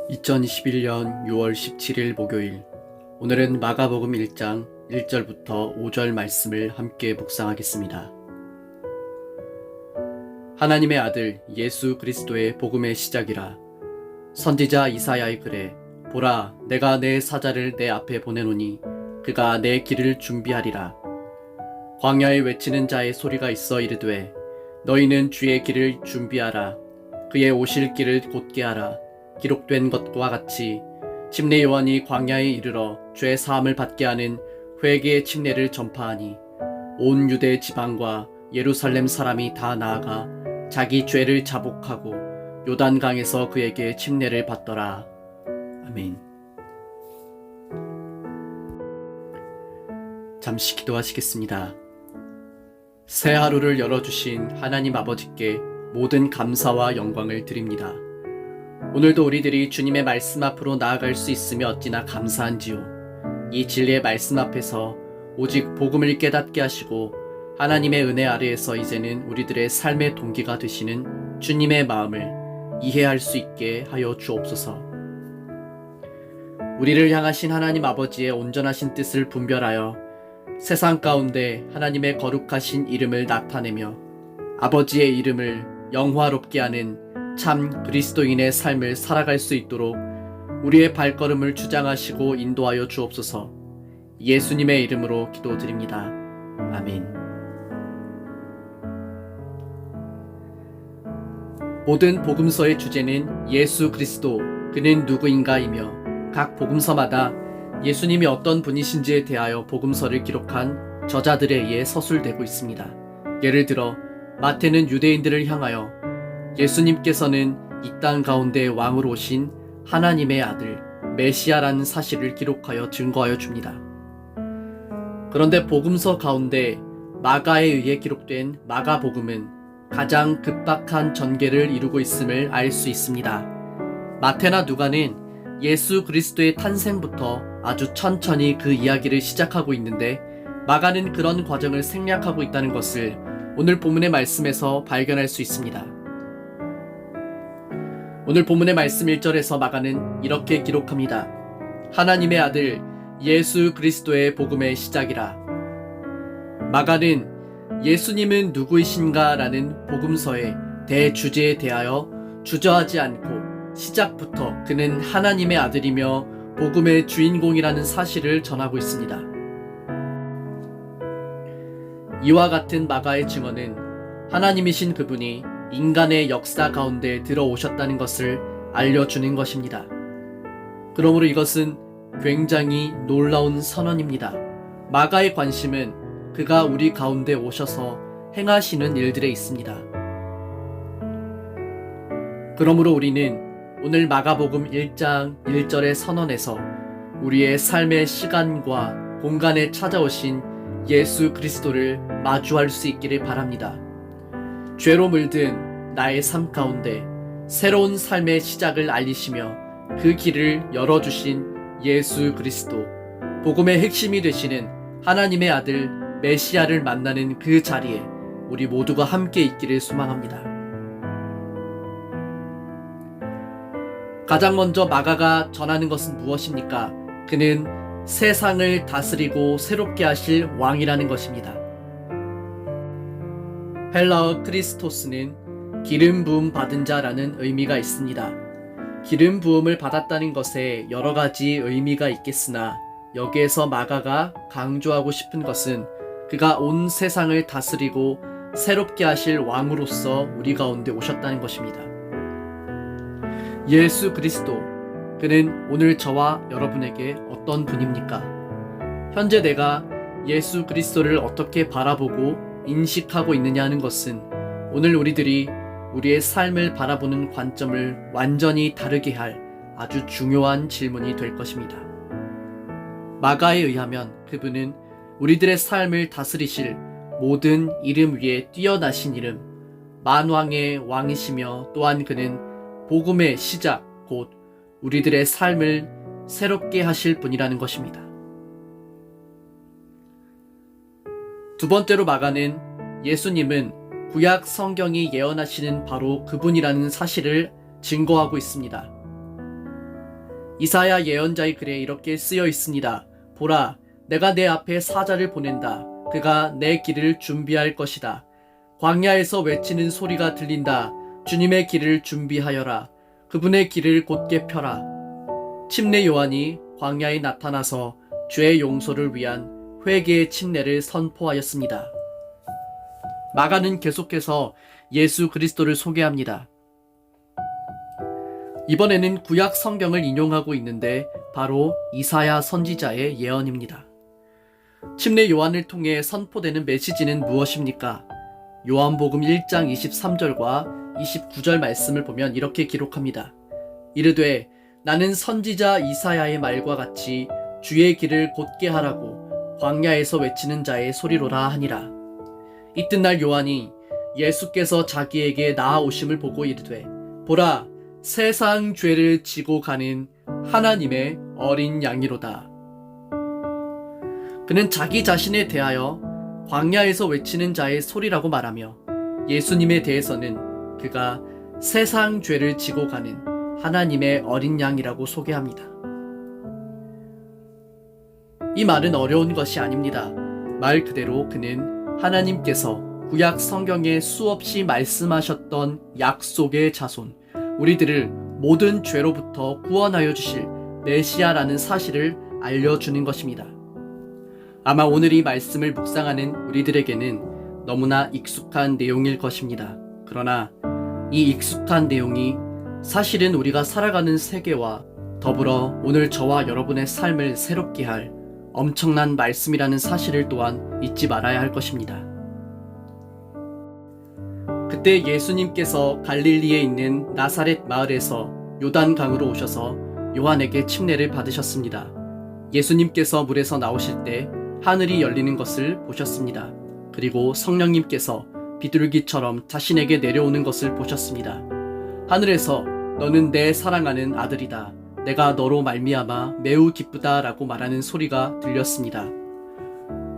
2021년 6월 17일 목요일, 오늘은 마가복음 1장 1절부터 5절 말씀을 함께 묵상하겠습니다. 하나님의 아들 예수 그리스도의 복음의 시작이라. 선지자 이사야의 글에 보라, 내가 내 사자를 내 앞에 보내노니 그가 내 길을 준비하리라. 광야에 외치는 자의 소리가 있어 이르되 너희는 주의 길을 준비하라. 그의 오실 길을 곧게 하라. 기록된 것과 같이 침례 요한이 광야에 이르러 죄 사함을 받게 하는 회개의 침례를 전파하니 온 유대 지방과 예루살렘 사람이 다 나아가 자기 죄를 자복하고 요단강에서 그에게 침례를 받더라. 아멘. 잠시 기도하시겠습니다. 새 하루를 열어주신 하나님 아버지께 모든 감사와 영광을 드립니다. 오늘도 우리들이 주님의 말씀 앞으로 나아갈 수 있으며 어찌나 감사한지요. 이 진리의 말씀 앞에서 오직 복음을 깨닫게 하시고 하나님의 은혜 아래에서 이제는 우리들의 삶의 동기가 되시는 주님의 마음을 이해할 수 있게 하여 주옵소서. 우리를 향하신 하나님 아버지의 온전하신 뜻을 분별하여 세상 가운데 하나님의 거룩하신 이름을 나타내며 아버지의 이름을 영화롭게 하는 참 그리스도인의 삶을 살아갈 수 있도록 우리의 발걸음을 주장하시고 인도하여 주옵소서. 예수님의 이름으로 기도드립니다. 아멘. 모든 복음서의 주제는 예수 그리스도, 그는 누구인가이며 각 복음서마다 예수님이 어떤 분이신지에 대하여 복음서를 기록한 저자들에 의해 서술되고 있습니다. 예를 들어 마태는 유대인들을 향하여 예수님께서는 이 땅 가운데 왕으로 오신 하나님의 아들 메시아라는 사실을 기록하여 증거하여 줍니다. 그런데 복음서 가운데 마가에 의해 기록된 마가복음은 가장 급박한 전개를 이루고 있음을 알 수 있습니다. 마태나 누가는 예수 그리스도의 탄생부터 아주 천천히 그 이야기를 시작하고 있는데 마가는 그런 과정을 생략하고 있다는 것을 오늘 본문의 말씀에서 발견할 수 있습니다. 오늘 본문의 말씀 1절에서 마가는 이렇게 기록합니다. 하나님의 아들 예수 그리스도의 복음의 시작이라. 마가는 예수님은 누구이신가 라는 복음서의 대주제에 대하여 주저하지 않고 시작부터 그는 하나님의 아들이며 복음의 주인공이라는 사실을 전하고 있습니다. 이와 같은 마가의 증언은 하나님이신 그분이 인간의 역사 가운데 들어오셨다는 것을 알려주는 것입니다. 그러므로 이것은 굉장히 놀라운 선언입니다. 마가의 관심은 그가 우리 가운데 오셔서 행하시는 일들에 있습니다. 그러므로 우리는 오늘 마가복음 1장 1절의 선언에서 우리의 삶의 시간과 공간에 찾아오신 예수 그리스도를 마주할 수 있기를 바랍니다. 죄로 물든 나의 삶 가운데 새로운 삶의 시작을 알리시며 그 길을 열어주신 예수 그리스도, 복음의 핵심이 되시는 하나님의 아들 메시아를 만나는 그 자리에 우리 모두가 함께 있기를 소망합니다. 가장 먼저 마가가 전하는 것은 무엇입니까? 그는 세상을 다스리고 새롭게 하실 왕이라는 것입니다. 헬라어 크리스토스는 기름 부음 받은 자라는 의미가 있습니다. 기름 부음을 받았다는 것에 여러 가지 의미가 있겠으나 여기에서 마가가 강조하고 싶은 것은 그가 온 세상을 다스리고 새롭게 하실 왕으로서 우리 가운데 오셨다는 것입니다. 예수 그리스도, 그는 오늘 저와 여러분에게 어떤 분입니까? 현재 내가 예수 그리스도를 어떻게 바라보고 인식하고 있느냐 하는 것은 오늘 우리들이 우리의 삶을 바라보는 관점을 완전히 다르게 할 아주 중요한 질문이 될 것입니다. 마가에 의하면 그분은 우리들의 삶을 다스리실 모든 이름 위에 뛰어나신 이름, 만왕의 왕이시며 또한 그는 복음의 시작, 곧 우리들의 삶을 새롭게 하실 분이라는 것입니다. 두 번째로 마가는 예수님은 구약 성경이 예언하시는 바로 그분이라는 사실을 증거하고 있습니다. 이사야 예언자의 글에 이렇게 쓰여 있습니다. 보라, 내가 내 앞에 사자를 보낸다. 그가 내 길을 준비할 것이다. 광야에서 외치는 소리가 들린다. 주님의 길을 준비하여라. 그분의 길을 곧게 펴라. 침례 요한이 광야에 나타나서 죄의 용서를 위한 회개의 침례를 선포하였습니다. 마가는 계속해서 예수 그리스도를 소개합니다. 이번에는 구약 성경을 인용하고 있는데 바로 이사야 선지자의 예언입니다. 침례 요한을 통해 선포되는 메시지는 무엇입니까? 요한복음 1장 23절과 29절 말씀을 보면 이렇게 기록합니다. 이르되 나는 선지자 이사야의 말과 같이 주의 길을 곧게 하라고 광야에서 외치는 자의 소리로라 하니라. 이튿날 요한이 예수께서 자기에게 나아오심을 보고 이르되 보라, 세상 죄를 지고 가는 하나님의 어린 양이로다. 그는 자기 자신에 대하여 광야에서 외치는 자의 소리라고 말하며 예수님에 대해서는 그가 세상 죄를 지고 가는 하나님의 어린 양이라고 소개합니다. 이 말은 어려운 것이 아닙니다. 말 그대로 그는 하나님께서 구약 성경에 수없이 말씀하셨던 약속의 자손, 우리들을 모든 죄로부터 구원하여 주실 메시아라는 사실을 알려주는 것입니다. 아마 오늘 이 말씀을 묵상하는 우리들에게는 너무나 익숙한 내용일 것입니다. 그러나 이 익숙한 내용이 사실은 우리가 살아가는 세계와 더불어 오늘 저와 여러분의 삶을 새롭게 할 엄청난 말씀이라는 사실을 또한 잊지 말아야 할 것입니다. 그때 예수님께서 갈릴리에 있는 나사렛 마을에서 요단강으로 오셔서 요한에게 침례를 받으셨습니다. 예수님께서 물에서 나오실 때 하늘이 열리는 것을 보셨습니다. 그리고 성령님께서 비둘기처럼 자신에게 내려오는 것을 보셨습니다. 하늘에서 너는 내 사랑하는 아들이다. 내가 너로 말미암아 매우 기쁘다라고 말하는 소리가 들렸습니다.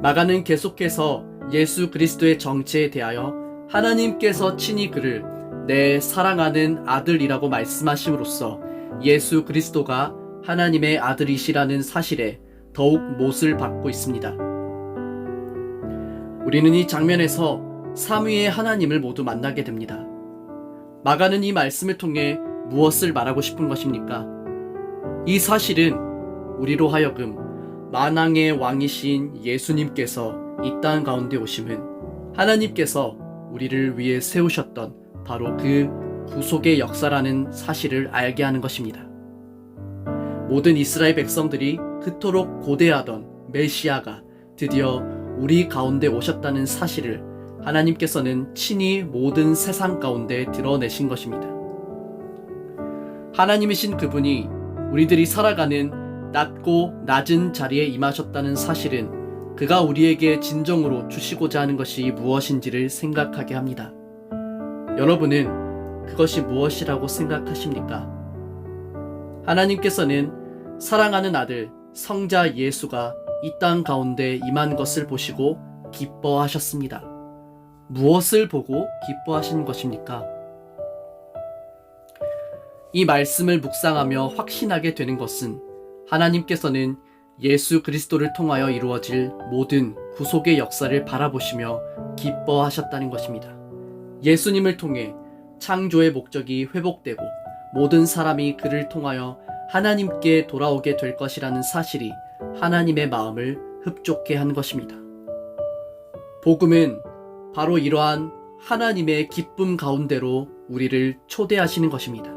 마가는 계속해서 예수 그리스도의 정체에 대하여 하나님께서 친히 그를 내 사랑하는 아들이라고 말씀하심으로써 예수 그리스도가 하나님의 아들이시라는 사실에 더욱 못을 박고 있습니다. 우리는 이 장면에서 삼위의 하나님을 모두 만나게 됩니다. 마가는 이 말씀을 통해 무엇을 말하고 싶은 것입니까? 이 사실은 우리로 하여금 만왕의 왕이신 예수님께서 이 땅 가운데 오심은 하나님께서 우리를 위해 세우셨던 바로 그 구속의 역사라는 사실을 알게 하는 것입니다. 모든 이스라엘 백성들이 그토록 고대하던 메시아가 드디어 우리 가운데 오셨다는 사실을 하나님께서는 친히 모든 세상 가운데 드러내신 것입니다. 하나님이신 그분이 우리들이 살아가는 낮고 낮은 자리에 임하셨다는 사실은 그가 우리에게 진정으로 주시고자 하는 것이 무엇인지를 생각하게 합니다. 여러분은 그것이 무엇이라고 생각하십니까? 하나님께서는 사랑하는 아들 성자 예수가 이 땅 가운데 임한 것을 보시고 기뻐하셨습니다. 무엇을 보고 기뻐하신 것입니까? 이 말씀을 묵상하며 확신하게 되는 것은 하나님께서는 예수 그리스도를 통하여 이루어질 모든 구속의 역사를 바라보시며 기뻐하셨다는 것입니다. 예수님을 통해 창조의 목적이 회복되고 모든 사람이 그를 통하여 하나님께 돌아오게 될 것이라는 사실이 하나님의 마음을 흡족해 한 것입니다. 복음은 바로 이러한 하나님의 기쁨 가운데로 우리를 초대하시는 것입니다.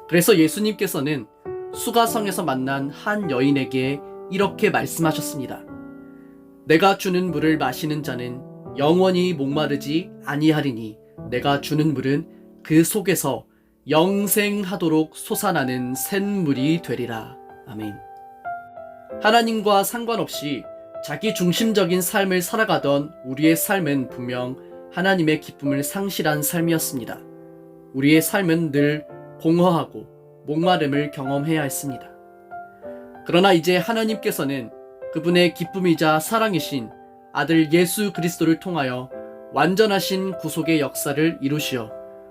그래서 예수님께서는 수가성에서 만난 한 여인에게 이렇게 말씀하셨습니다. 내가 주는 물을 마시는 자는 영원히 목마르지 아니하리니 내가 주는 물은 그 속에서 영생하도록 솟아나는 샘물이 되리라. 아멘. 하나님과 상관없이 자기 중심적인 삶을 살아가던 우리의 삶은 분명 하나님의 기쁨을 상실한 삶이었습니다. 우리의 삶은 늘 공허하고 목마름을 경험해야 했습니다. 그러나 이제 하나님께서는 그분의 기쁨이자 사랑이신 아들 예수 그리스도를 통하여 완전하신 구속의 역사를 이루시어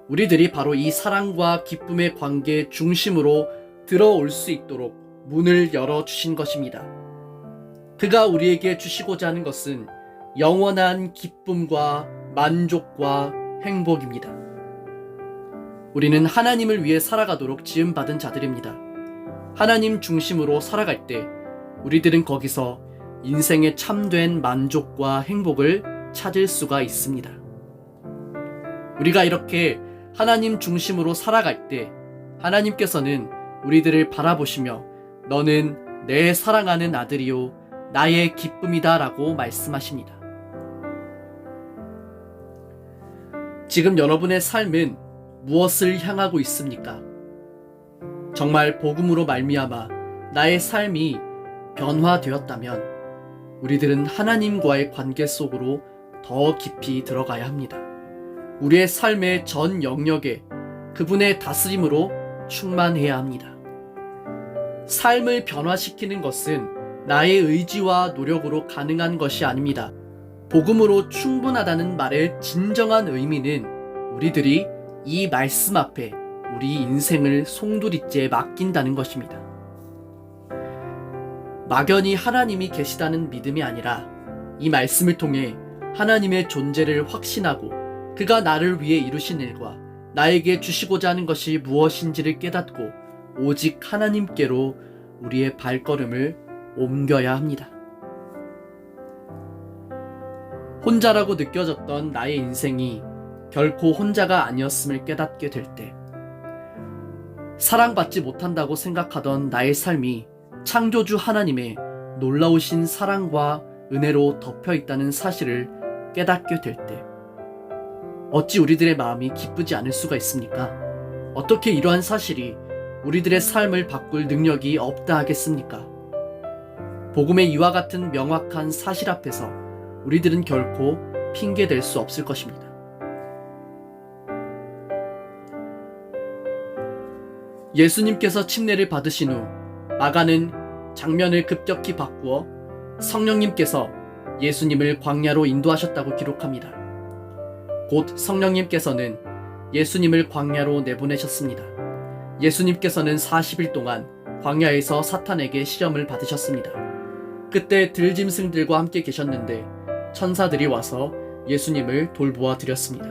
우리들이 바로 이 사랑과 기쁨의 관계 중심으로 들어올 수 있도록 문을 열어주신 것입니다. 그가 우리에게 주시고자 하는 것은 영원한 기쁨과 만족과 행복입니다. 우리는 하나님을 위해 살아가도록 지음받은 자들입니다. 하나님 중심으로 살아갈 때 우리들은 거기서 인생의 참된 만족과 행복을 찾을 수가 있습니다. 우리가 이렇게 하나님 중심으로 살아갈 때 하나님께서는 우리들을 바라보시며 너는 내 사랑하는 아들이요 나의 기쁨이다 라고 말씀하십니다. 지금 여러분의 삶은 무엇을 향하고 있습니까? 정말 복음으로 말미암아 나의 삶이 변화되었다면 우리들은 하나님과의 관계 속으로 더 깊이 들어가야 합니다. 우리의 삶의 전 영역에 그분의 다스림으로 충만해야 합니다. 삶을 변화시키는 것은 나의 의지와 노력으로 가능한 것이 아닙니다. 복음으로 충분하다는 말의 진정한 의미는 우리들이 이 말씀 앞에 우리 인생을 송두리째 맡긴다는 것입니다. 막연히 하나님이 계시다는 믿음이 아니라 이 말씀을 통해 하나님의 존재를 확신하고 그가 나를 위해 이루신 일과 나에게 주시고자 하는 것이 무엇인지를 깨닫고 오직 하나님께로 우리의 발걸음을 옮겨야 합니다. 혼자라고 느껴졌던 나의 인생이 결코 혼자가 아니었음을 깨닫게 될 때, 사랑받지 못한다고 생각하던 나의 삶이 창조주 하나님의 놀라우신 사랑과 은혜로 덮여 있다는 사실을 깨닫게 될 때, 어찌 우리들의 마음이 기쁘지 않을 수가 있습니까? 어떻게 이러한 사실이 우리들의 삶을 바꿀 능력이 없다 하겠습니까? 복음의 이와 같은 명확한 사실 앞에서 우리들은 결코 핑계댈 수 없을 것입니다. 예수님께서 침례를 받으신 후 마가는 장면을 급격히 바꾸어 성령님께서 예수님을 광야로 인도하셨다고 기록합니다. 곧 성령님께서는 예수님을 광야로 내보내셨습니다. 예수님께서는 40일 동안 광야에서 사탄에게 시험을 받으셨습니다. 그때 들짐승들과 함께 계셨는데 천사들이 와서 예수님을 돌보아 드렸습니다.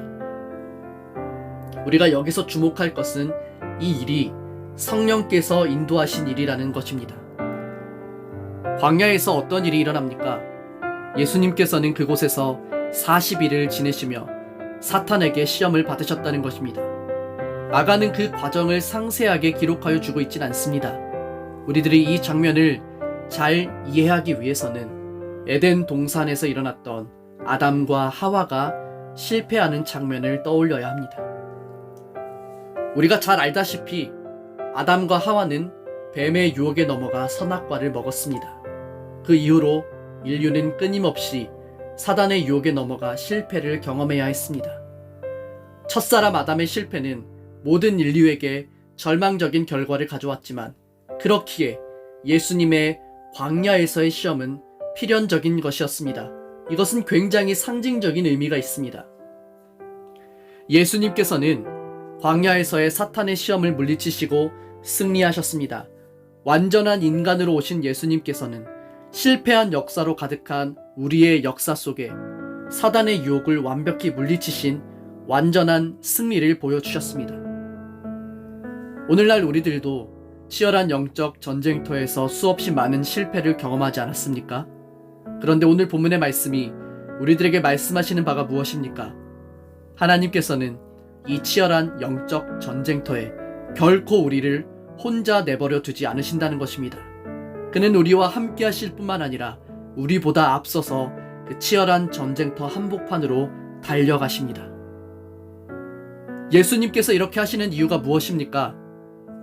우리가 여기서 주목할 것은 이 일이 성령께서 인도하신 일이라는 것입니다. 광야에서 어떤 일이 일어납니까? 예수님께서는 그곳에서 40일을 지내시며 사탄에게 시험을 받으셨다는 것입니다. 마가는 그 과정을 상세하게 기록하여 주고 있진 않습니다. 우리들이 이 장면을 잘 이해하기 위해서는 에덴 동산에서 일어났던 아담과 하와가 실패하는 장면을 떠올려야 합니다. 우리가 잘 알다시피 아담과 하와는 뱀의 유혹에 넘어가 선악과를 먹었습니다. 그 이후로 인류는 끊임없이 사단의 유혹에 넘어가 실패를 경험해야 했습니다. 첫사람 아담의 실패는 모든 인류에게 절망적인 결과를 가져왔지만 그렇기에 예수님의 광야에서의 시험은 필연적인 것이었습니다. 이것은 굉장히 상징적인 의미가 있습니다. 예수님께서는 광야에서의 사탄의 시험을 물리치시고 승리하셨습니다. 완전한 인간으로 오신 예수님께서는 실패한 역사로 가득한 우리의 역사 속에 사단의 유혹을 완벽히 물리치신 완전한 승리를 보여주셨습니다. 오늘날 우리들도 치열한 영적 전쟁터에서 수없이 많은 실패를 경험하지 않았습니까? 그런데 오늘 본문의 말씀이 우리들에게 말씀하시는 바가 무엇입니까? 하나님께서는 이 치열한 영적 전쟁터에 결코 우리를 혼자 내버려 두지 않으신다는 것입니다. 그는 우리와 함께 하실 뿐만 아니라 우리보다 앞서서 그 치열한 전쟁터 한복판으로 달려가십니다. 예수님께서 이렇게 하시는 이유가 무엇입니까?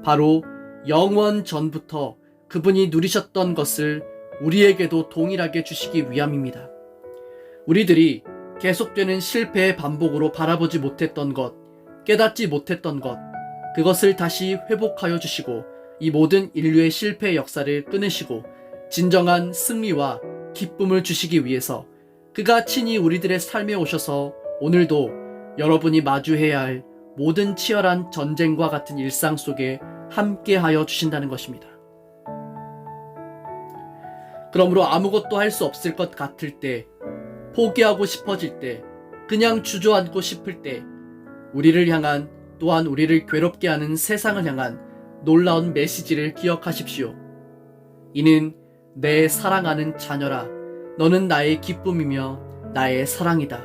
바로 영원 전부터 그분이 누리셨던 것을 우리에게도 동일하게 주시기 위함입니다. 우리들이 계속되는 실패의 반복으로 바라보지 못했던 것, 깨닫지 못했던 것, 그것을 다시 회복하여 주시고 이 모든 인류의 실패의 역사를 끊으시고 진정한 승리와 기쁨을 주시기 위해서 그가 친히 우리들의 삶에 오셔서 오늘도 여러분이 마주해야 할 모든 치열한 전쟁과 같은 일상 속에 함께하여 주신다는 것입니다. 그러므로 아무것도 할 수 없을 것 같을 때, 포기하고 싶어질 때, 그냥 주저앉고 싶을 때, 우리를 향한, 또한 우리를 괴롭게 하는 세상을 향한 놀라운 메시지를 기억하십시오. 이는 내 사랑하는 자녀라, 너는 나의 기쁨이며 나의 사랑이다.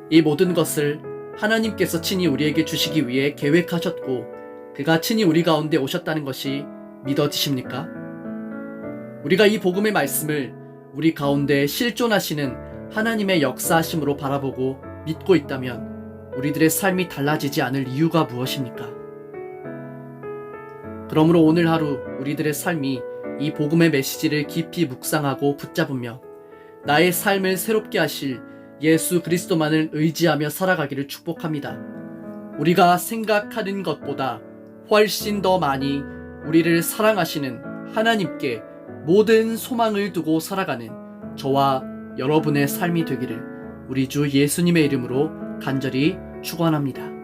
이 모든 것을 하나님께서 친히 우리에게 주시기 위해 계획하셨고, 그가 친히 우리 가운데 오셨다는 것이 믿어지십니까? 우리가 이 복음의 말씀을 우리 가운데 실존하시는 하나님의 역사하심으로 바라보고 믿고 있다면 우리들의 삶이 달라지지 않을 이유가 무엇입니까? 그러므로 오늘 하루 우리들의 삶이 이 복음의 메시지를 깊이 묵상하고 붙잡으며 나의 삶을 새롭게 하실 예수 그리스도만을 의지하며 살아가기를 축복합니다. 우리가 생각하는 것보다 훨씬 더 많이 우리를 사랑하시는 하나님께 모든 소망을 두고 살아가는 저와 여러분의 삶이 되기를 우리 주 예수님의 이름으로 간절히 축원합니다.